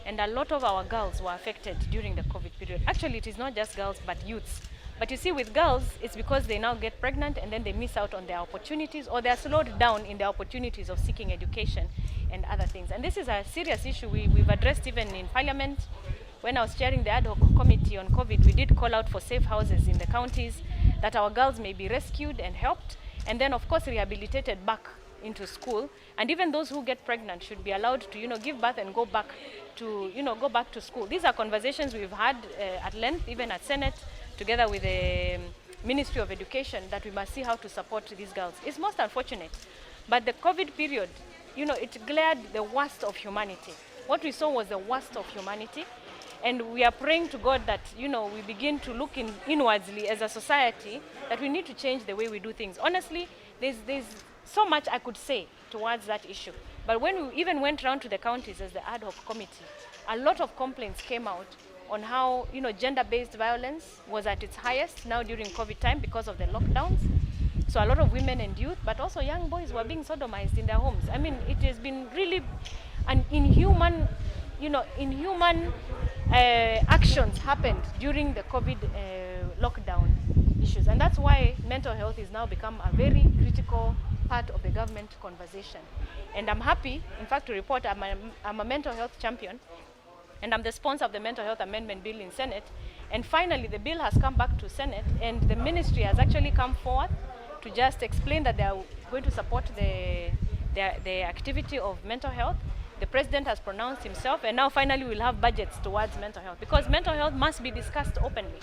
and a lot of our girls were affected during the COVID period. Actually, it is not just girls, but youths. But you see, with girls, it's because they now get pregnant and then they miss out on their opportunities, or they are slowed down in their opportunities of seeking education and other things. And this is a serious issue we've addressed even in Parliament. When I was chairing the ad hoc committee on COVID, we did call out for safe houses in the counties, that our girls may be rescued and helped, and then of course rehabilitated back into school. And even those who get pregnant should be allowed to, give birth and go back to school. These are conversations we've had at length, even at Senate, together with the Ministry of Education, that we must see how to support these girls. It's most unfortunate, but the COVID period, it glared the worst of humanity. What we saw was the worst of humanity. And we are praying to God that, we begin to look inwardly as a society, that we need to change the way we do things. Honestly, there's so much I could say towards that issue. But when we even went around to the counties as the ad hoc committee, a lot of complaints came out on how, gender-based violence was at its highest now during COVID time because of the lockdowns. So a lot of women and youth, but also young boys, were being sodomized in their homes. I mean, it has been really an inhuman actions happened during the COVID lockdown issues. And that's why mental health has now become a very critical part of the government conversation. And I'm happy, in fact, to report I'm a mental health champion, and I'm the sponsor of the Mental Health Amendment Bill in Senate. And finally, the bill has come back to Senate, and the ministry has actually come forward to just explain that they are going to support the activity of mental health. The president has pronounced himself, and now finally we'll have budgets towards mental health, because mental health must be discussed openly.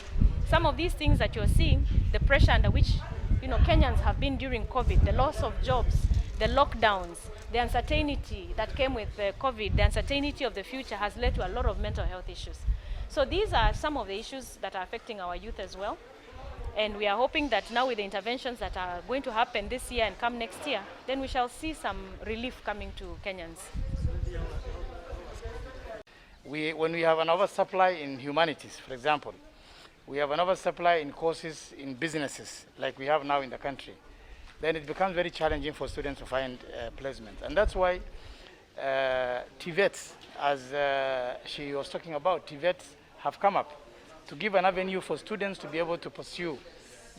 Some of these things that you're seeing, the pressure under which Kenyans have been during COVID, the loss of jobs, the lockdowns, the uncertainty that came with COVID, the uncertainty of the future, has led to a lot of mental health issues. So these are some of the issues that are affecting our youth as well. And we are hoping that now, with the interventions that are going to happen this year and come next year, then we shall see some relief coming to Kenyans. When we have an oversupply in humanities, for example, we have an oversupply in courses in businesses like we have now in the country, then it becomes very challenging for students to find placement. And that's why TVETs, as she was talking about, TVETs have come up to give an avenue for students to be able to pursue.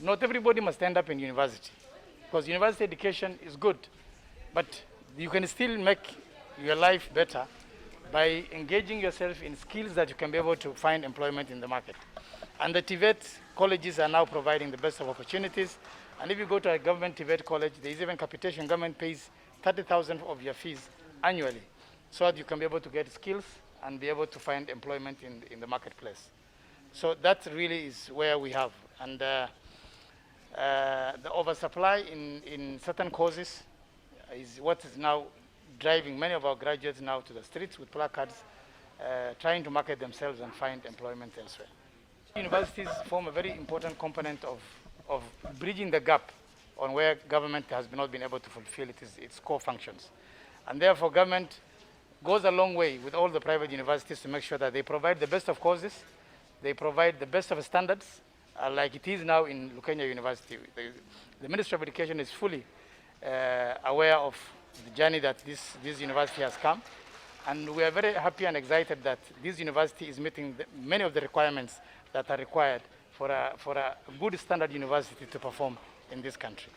Not everybody must end up in university, because university education is good, but you can still make your life better by engaging yourself in skills that you can be able to find employment in the market. And the TVET colleges are now providing the best of opportunities. And if you go to a government TVET college, there is even capitation. Government pays 30,000 of your fees annually, so that you can be able to get skills and be able to find employment in the marketplace. So that really is where we have. And the oversupply in certain courses is what is now driving many of our graduates now to the streets with placards, trying to market themselves and find employment elsewhere. Universities form a very important component of bridging the gap on where government has not been able to fulfill its core functions. And therefore, government goes a long way with all the private universities to make sure that they provide the best of courses, they provide the best of standards, like it is now in Lukenya University. The Ministry of Education is fully aware of the journey that this university has come. And we are very happy and excited that this university is meeting many of the requirements that are required for a good standard university to perform in this country.